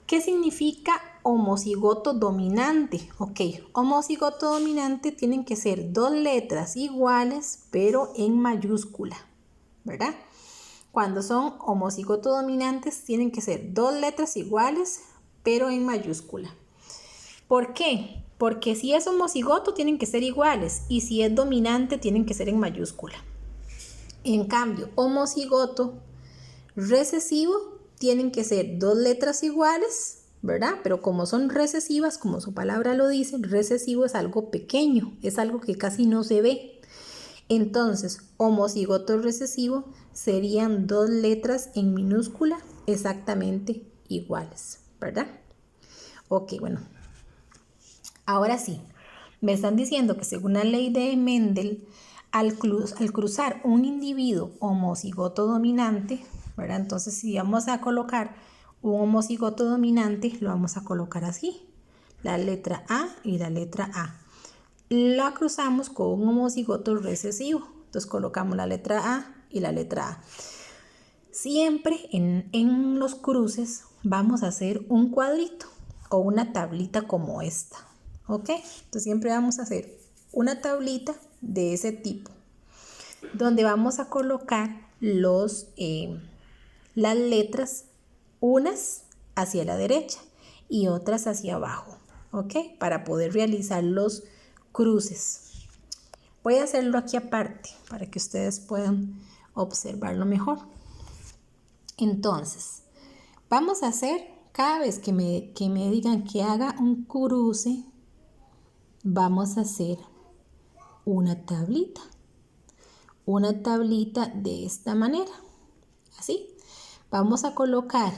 Speaker 1: ¿Qué significa homocigoto dominante? Ok, homocigoto dominante tienen que ser dos letras iguales, pero en mayúscula, ¿verdad? Cuando son homocigoto dominantes, tienen que ser dos letras iguales, pero en mayúscula. ¿Por qué? Porque si es homocigoto, tienen que ser iguales, y si es dominante, tienen que ser en mayúscula. En cambio, homocigoto recesivo, tienen que ser dos letras iguales, ¿verdad? Pero como son recesivas, como su palabra lo dice, recesivo es algo pequeño, es algo que casi no se ve. Entonces, homocigoto recesivo serían dos letras en minúscula exactamente iguales, ¿verdad? Ok, bueno. Ahora sí, me están diciendo que según la ley de Mendel, al cruzar un individuo homocigoto dominante, ¿verdad? Entonces, si vamos a colocar un homocigoto dominante, lo vamos a colocar así, la letra A y la letra A. La cruzamos con un homocigoto recesivo, entonces colocamos la letra A y la letra A. Siempre en los cruces vamos a hacer un cuadrito o una tablita como esta, ¿ok? Entonces siempre vamos a hacer una tablita de ese tipo, donde vamos a colocar las letras, unas hacia la derecha y otras hacia abajo, ¿ok? Para poder realizar los cruces. Voy a hacerlo aquí aparte para que ustedes puedan observarlo mejor. Entonces, vamos a hacer, cada vez que me digan que haga un cruce, vamos a hacer una tablita de esta manera, así. Vamos a colocar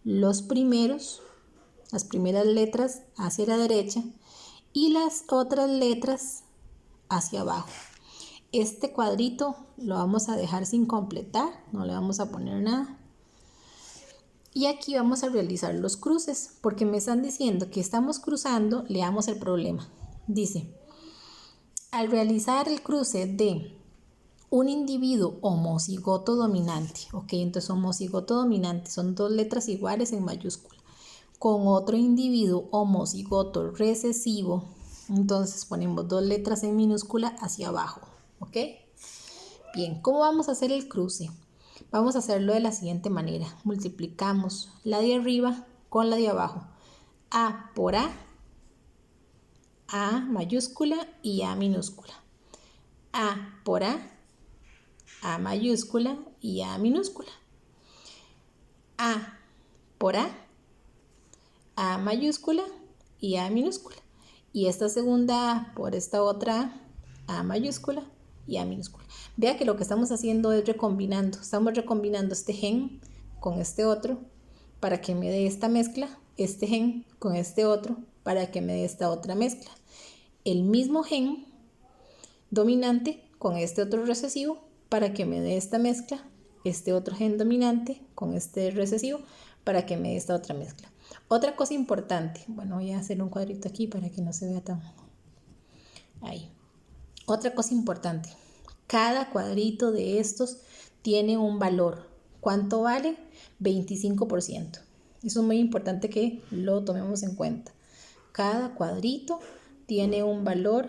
Speaker 1: las primeras letras hacia la derecha y las otras letras hacia abajo. Este cuadrito lo vamos a dejar sin completar, no le vamos a poner nada. Y aquí vamos a realizar los cruces, porque me están diciendo que estamos cruzando, leamos el problema. Dice, al realizar el cruce de un individuo homocigoto dominante, ok, entonces homocigoto dominante son dos letras iguales en mayúscula, con otro individuo homocigoto recesivo, entonces ponemos dos letras en minúscula hacia abajo, ok. Bien, ¿cómo vamos a hacer el cruce? Vamos a hacerlo de la siguiente manera. Multiplicamos la de arriba con la de abajo. A por A mayúscula y A minúscula. A por A mayúscula y A minúscula. A por A mayúscula y A minúscula. Y esta segunda A por esta otra A mayúscula y A minúscula. Vea que lo que estamos haciendo es recombinando. Estamos recombinando este gen con este otro para que me dé esta mezcla. Este gen con este otro para que me dé esta otra mezcla. El mismo gen dominante con este otro recesivo para que me dé esta mezcla. Este otro gen dominante con este recesivo para que me dé esta otra mezcla. Otra cosa importante. Bueno, voy a hacer un cuadrito aquí para que no se vea tan... Ahí. Otra cosa importante. Cada cuadrito de estos tiene un valor. ¿Cuánto vale? 25%. Eso es muy importante que lo tomemos en cuenta. Cada cuadrito tiene un valor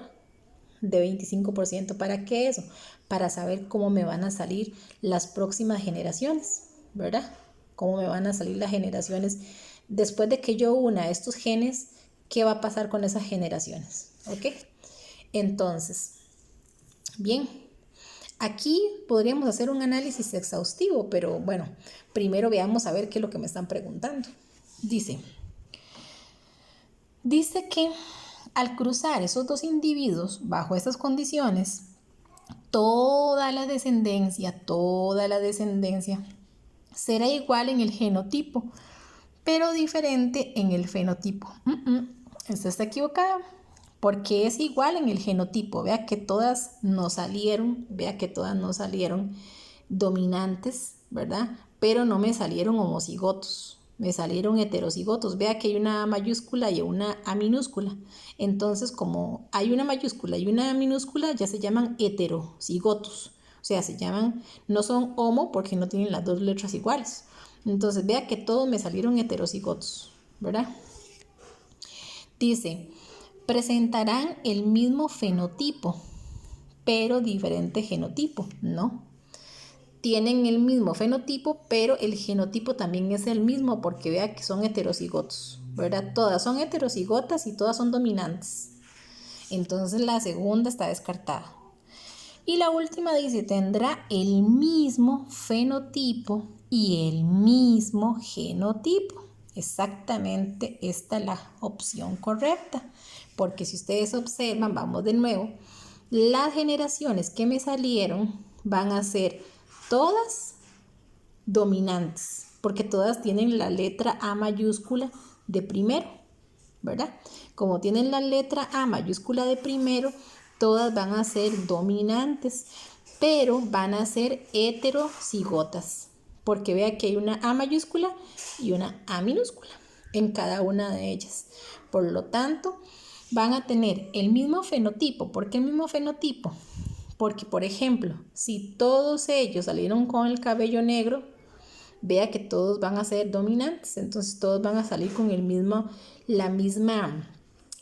Speaker 1: de 25%. ¿Para qué eso? Para saber cómo me van a salir las próximas generaciones, ¿verdad? Cómo me van a salir las generaciones. Después de que yo una estos genes, ¿qué va a pasar con esas generaciones? ¿Ok? Entonces, bien. Aquí podríamos hacer un análisis exhaustivo, pero bueno, primero veamos a ver qué es lo que me están preguntando. Dice que al cruzar esos dos individuos bajo estas condiciones, toda la descendencia será igual en el genotipo, pero diferente en el fenotipo. Esto está equivocado. Porque es igual en el genotipo. Vea que todas nos salieron dominantes, ¿verdad? Pero no me salieron homocigotos, me salieron heterocigotos. Vea que hay una A mayúscula y una A minúscula. Entonces, como hay una mayúscula y una A minúscula, ya se llaman heterocigotos. O sea, no son homo porque no tienen las dos letras iguales. Entonces, vea que todos me salieron heterocigotos, ¿verdad? Dice, presentarán el mismo fenotipo, pero diferente genotipo. No. Tienen el mismo fenotipo, pero el genotipo también es el mismo, porque vea que son heterocigotos, ¿verdad? Todas son heterocigotas y todas son dominantes. Entonces, la segunda está descartada. Y la última dice, tendrá el mismo fenotipo y el mismo genotipo. Exactamente, esta es la opción correcta. Porque si ustedes observan, vamos de nuevo, las generaciones que me salieron van a ser todas dominantes, porque todas tienen la letra A mayúscula de primero, ¿verdad? Como tienen la letra A mayúscula de primero, todas van a ser dominantes, pero van a ser heterocigotas, porque vea que hay una A mayúscula y una A minúscula en cada una de ellas. Por lo tanto, van a tener el mismo fenotipo. ¿Por qué el mismo fenotipo? Porque, por ejemplo, si todos ellos salieron con el cabello negro, vea que todos van a ser dominantes, entonces todos van a salir con la misma,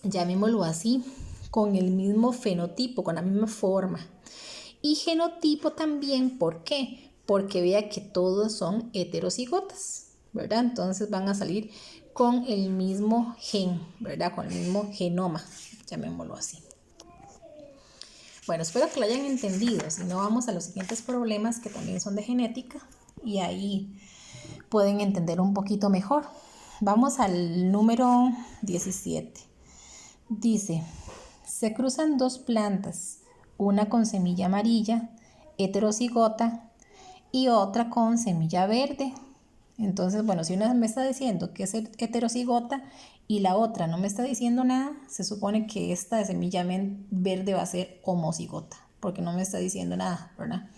Speaker 1: llamémoslo así, con el mismo fenotipo, con la misma forma. Y genotipo también, ¿por qué? Porque vea que todos son heterocigotas, ¿verdad? Entonces van a salir con el mismo gen, ¿verdad? Con el mismo genoma, llamémoslo así. Bueno, espero que lo hayan entendido. Si no, vamos a los siguientes problemas que también son de genética y ahí pueden entender un poquito mejor. Vamos al número 17. Dice, se cruzan dos plantas, una con semilla amarilla, heterocigota, y otra con semilla verde. Entonces, bueno, si una me está diciendo que es heterocigota y la otra no me está diciendo nada, se supone que esta de semilla verde va a ser homocigota, porque no me está diciendo nada, ¿verdad?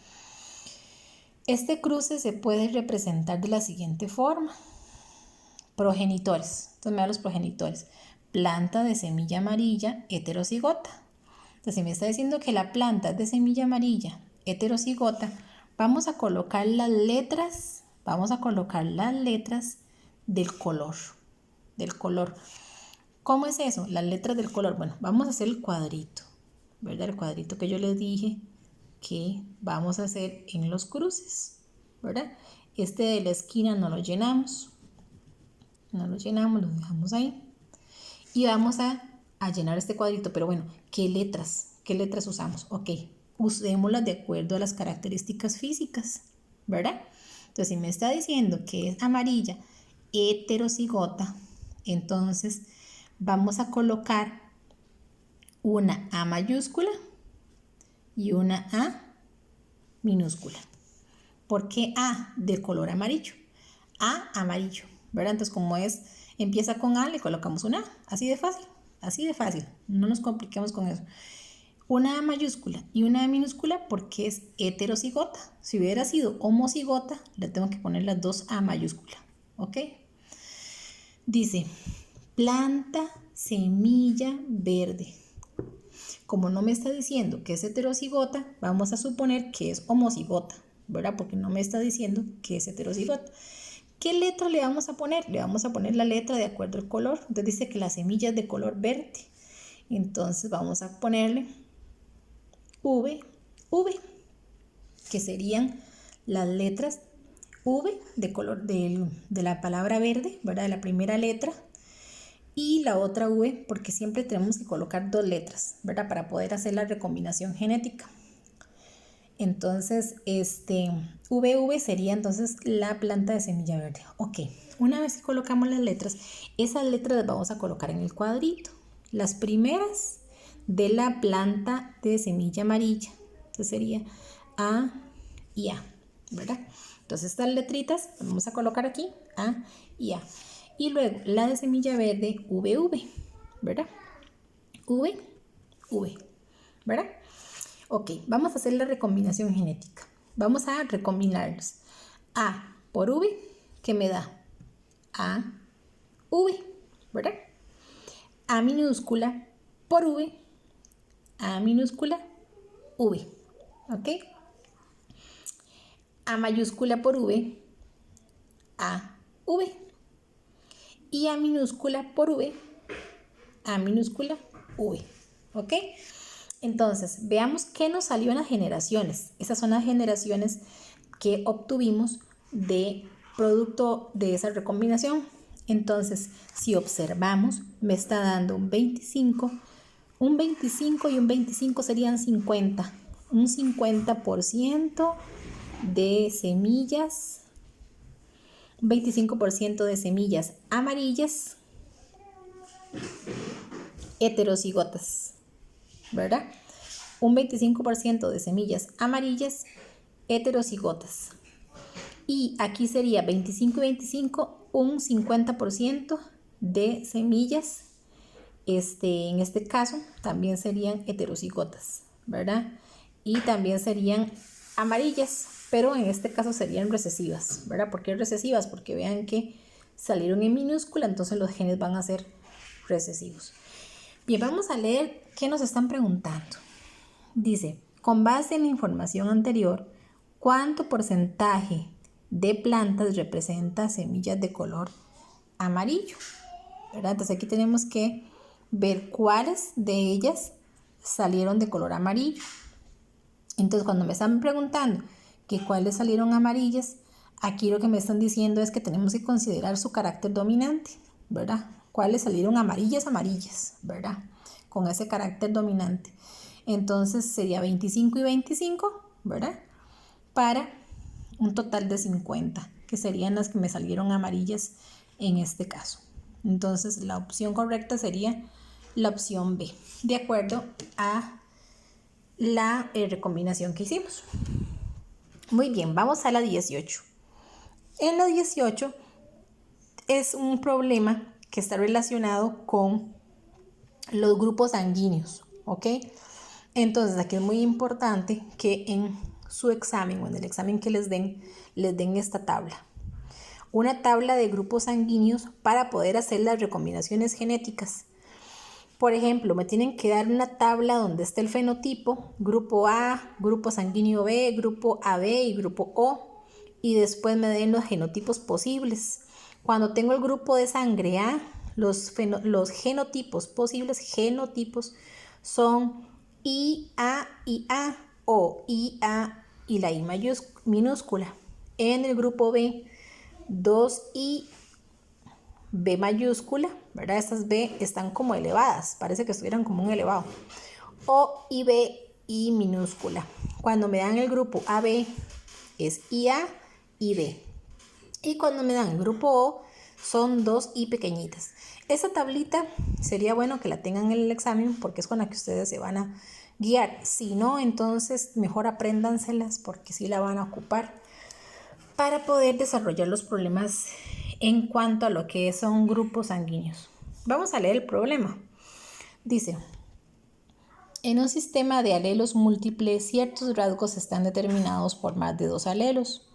Speaker 1: Este cruce se puede representar de la siguiente forma. Progenitores. Entonces me da los progenitores. Planta de semilla amarilla, heterocigota. Entonces, si me está diciendo que la planta es de semilla amarilla, heterocigota, vamos a colocar las letras del color. ¿Cómo es eso? Las letras del color. Bueno, vamos a hacer el cuadrito, ¿verdad? El cuadrito que yo les dije que vamos a hacer en los cruces, ¿verdad? Este de la esquina no lo llenamos, lo dejamos ahí. Y vamos a llenar este cuadrito, pero bueno, ¿qué letras? ¿Qué letras usamos? Ok, usémoslas de acuerdo a las características físicas, ¿verdad? Entonces, si me está diciendo que es amarilla, heterocigota, entonces vamos a colocar una A mayúscula y una A minúscula. ¿Por qué A? De color amarillo. A amarillo, ¿verdad? Entonces, como empieza con A, le colocamos una A. Así de fácil. No nos compliquemos con eso. Una A mayúscula y una A minúscula porque es heterocigota. Si hubiera sido homocigota, le tengo que poner las dos A mayúscula. ¿Ok? Dice, planta semilla verde. Como no me está diciendo que es heterocigota, vamos a suponer que es homocigota, ¿verdad? Porque no me está diciendo que es heterocigota. ¿Qué letra le vamos a poner? Le vamos a poner la letra de acuerdo al color. Entonces dice que la semilla es de color verde. Entonces vamos a ponerle V, que serían las letras V de color de la palabra verde, ¿verdad? De la primera letra. Y la otra V, porque siempre tenemos que colocar dos letras, ¿verdad? Para poder hacer la recombinación genética. Entonces, VV sería entonces la planta de semilla verde. Ok, una vez que colocamos las letras, esas letras las vamos a colocar en el cuadrito. Las primeras de la planta de semilla amarilla. Entonces sería A y A, ¿verdad? Entonces estas letritas las vamos a colocar aquí, A y A. Y luego la de semilla verde, VV, ¿verdad? V, ¿verdad? Ok, vamos a hacer la recombinación genética. Vamos a recombinarlos. A por V, que me da A, V, ¿verdad? A minúscula por V, A minúscula, V, ¿ok? A mayúscula por V, V. Y A minúscula por V, A minúscula V. ¿Ok? Entonces, veamos qué nos salió en las generaciones. Esas son las generaciones que obtuvimos de producto de esa recombinación. Entonces, si observamos, me está dando un 25 y un 25 serían 50. Un 50% de semillas, un 25% de semillas amarillas heterocigotas, ¿verdad? Un 25% de semillas amarillas heterocigotas. Y aquí sería 25 y 25, un 50% de semillas, en este caso también serían heterocigotas, ¿verdad? Y también serían amarillas, pero en este caso serían recesivas, ¿verdad? ¿Por qué recesivas? Porque vean que salieron en minúscula, entonces los genes van a ser recesivos. Bien, vamos a leer qué nos están preguntando. Dice, con base en la información anterior, ¿cuánto porcentaje de plantas representa semillas de color amarillo? ¿Verdad? Entonces aquí tenemos que ver cuáles de ellas salieron de color amarillo. Entonces cuando me están preguntando que cuáles salieron amarillas, aquí lo que me están diciendo es que tenemos que considerar su carácter dominante, ¿verdad? Cuáles salieron amarillas, ¿verdad? Con ese carácter dominante. Entonces sería 25 y 25, ¿verdad? Para un total de 50, que serían las que me salieron amarillas en este caso. Entonces la opción correcta sería la opción B, de acuerdo a la recombinación que hicimos. Muy bien, vamos a la 18. En la 18 es un problema que está relacionado con los grupos sanguíneos, ¿ok? Entonces aquí es muy importante que en su examen o en el examen que les den esta tabla. Una tabla de grupos sanguíneos para poder hacer las recombinaciones genéticas. Por ejemplo, me tienen que dar una tabla donde esté el fenotipo, grupo A, grupo sanguíneo B, grupo AB y grupo O, y después me den los genotipos posibles. Cuando tengo el grupo de sangre A, los genotipos posibles, son IA y A o IA y la I minúscula. En el grupo B, 2I B mayúscula, ¿verdad? Estas B están como elevadas, parece que estuvieran como un elevado. O y B y minúscula. Cuando me dan el grupo AB es IA y B. Y cuando me dan el grupo O son 2 I pequeñitas. Esa tablita sería bueno que la tengan en el examen porque es con la que ustedes se van a guiar. Si no, entonces mejor apréndanselas porque sí la van a ocupar para poder desarrollar los problemas en cuanto a lo que son grupos sanguíneos. Vamos a leer el problema. Dice, en un sistema de alelos múltiples, ciertos rasgos están determinados por más de 2 alelos,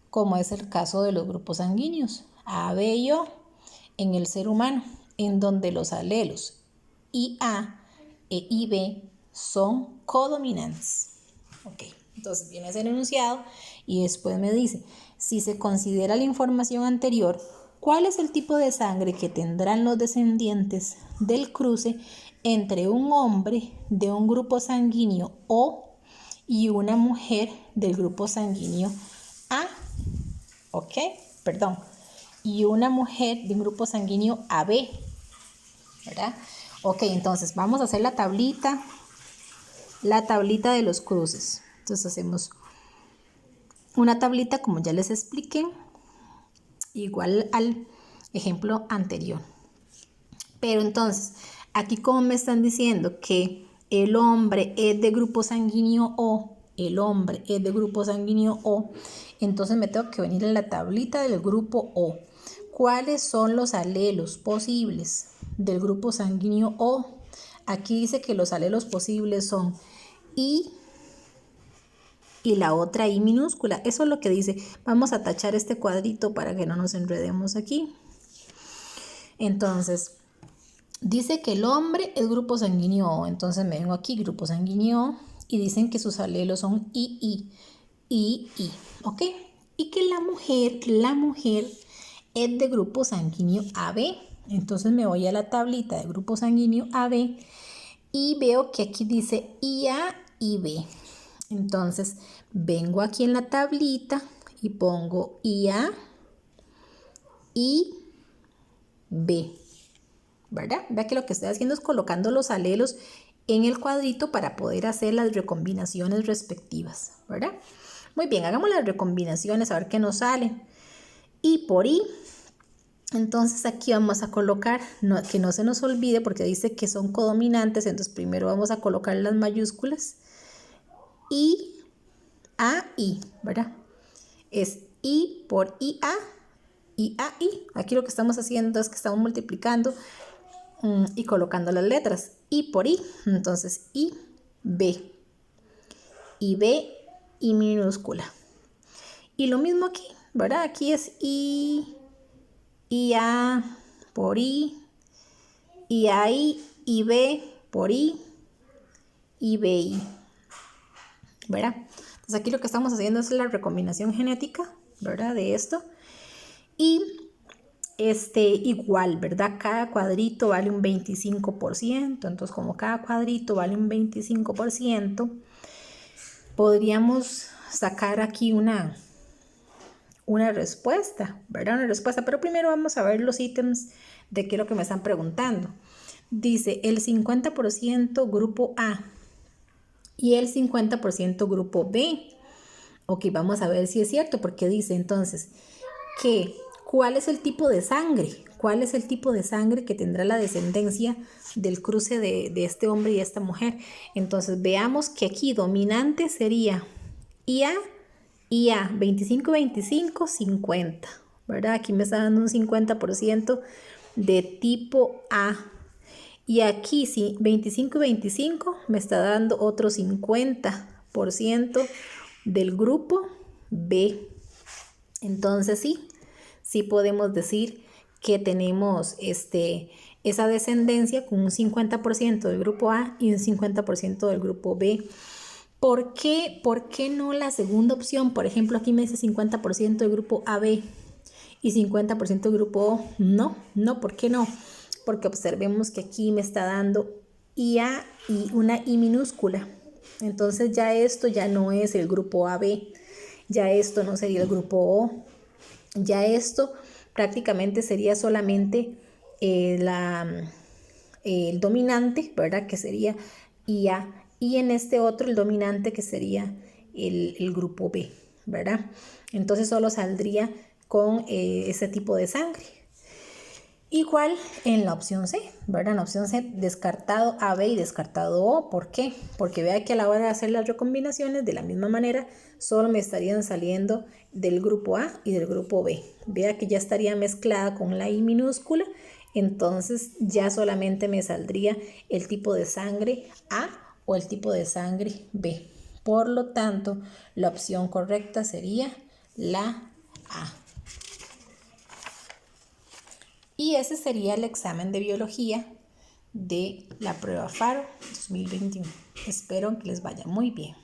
Speaker 1: como es el caso de los grupos sanguíneos A, B y O en el ser humano, en donde los alelos IA e IB son codominantes. Ok, entonces viene ese enunciado y después me dice, si se considera la información anterior, ¿cuál es el tipo de sangre que tendrán los descendientes del cruce entre un hombre de un grupo sanguíneo O y una mujer del grupo sanguíneo A? ¿Ok? Perdón. Y una mujer de un grupo sanguíneo AB, ¿verdad? Ok, entonces vamos a hacer la tablita de los cruces. Entonces hacemos una tablita como ya les expliqué, igual al ejemplo anterior. Pero entonces, aquí como me están diciendo que el hombre es de grupo sanguíneo O, entonces me tengo que venir a la tablita del grupo O. ¿Cuáles son los alelos posibles del grupo sanguíneo O? Aquí dice que los alelos posibles son I y la otra I minúscula. Eso es lo que dice. Vamos a tachar este cuadrito para que no nos enredemos aquí. Entonces, dice que el hombre es grupo sanguíneo O. Entonces me vengo aquí, grupo sanguíneo O, y dicen que sus alelos son I, ¿ok? Y que la mujer es de grupo sanguíneo AB. Entonces me voy a la tablita de grupo sanguíneo AB y veo que aquí dice IA y B. Entonces vengo aquí en la tablita y pongo IA y B, ¿verdad? Vea que lo que estoy haciendo es colocando los alelos en el cuadrito para poder hacer las recombinaciones respectivas, ¿verdad? Muy bien, hagamos las recombinaciones a ver qué nos sale. I por I, entonces aquí vamos a colocar, que no se nos olvide porque dice que son codominantes, entonces primero vamos a colocar las mayúsculas. I, A, I, ¿verdad? Es I por IA y A, I. Aquí lo que estamos haciendo es que estamos multiplicando y colocando las letras. I por I, entonces I, B. Y B, I minúscula. Y lo mismo aquí, ¿verdad? Aquí es I, IA por I, I, B por I, BI, ¿verdad? Entonces aquí lo que estamos haciendo es la recombinación genética, ¿verdad? De esto. Y igual, ¿verdad? Cada cuadrito vale un 25%, entonces como cada cuadrito vale un 25%, podríamos sacar aquí una respuesta, ¿verdad? Una respuesta, pero primero vamos a ver los ítems de qué es lo que me están preguntando. Dice el 50% grupo A y el 50% grupo B. Ok, vamos a ver si es cierto, porque dice entonces que ¿cuál es el tipo de sangre? ¿Cuál es el tipo de sangre que tendrá la descendencia del cruce de este hombre y esta mujer? Entonces veamos que aquí dominante sería IA, 25, 50, ¿verdad? Aquí me está dando un 50% de tipo A. Y aquí sí, 25 y 25 me está dando otro 50% del grupo B. Entonces sí podemos decir que tenemos esa descendencia con un 50% del grupo A y un 50% del grupo B. ¿Por qué no la segunda opción? Por ejemplo, aquí me dice 50% del grupo AB y 50% del grupo O. No, ¿por qué no? Porque observemos que aquí me está dando IA y una I minúscula. Entonces ya esto ya no es el grupo AB, ya esto no sería el grupo O, ya esto prácticamente sería solamente el dominante, ¿verdad? Que sería IA, y en este otro el dominante que sería el grupo B, ¿verdad? Entonces solo saldría con ese tipo de sangre. Igual en la opción C, ¿verdad? En la opción C, descartado AB y descartado O. ¿Por qué? Porque vea que a la hora de hacer las recombinaciones, de la misma manera, solo me estarían saliendo del grupo A y del grupo B. Vea que ya estaría mezclada con la I minúscula, entonces ya solamente me saldría el tipo de sangre A o el tipo de sangre B. Por lo tanto, la opción correcta sería la A. Y ese sería el examen de biología de la prueba FARO 2021. Espero que les vaya muy bien.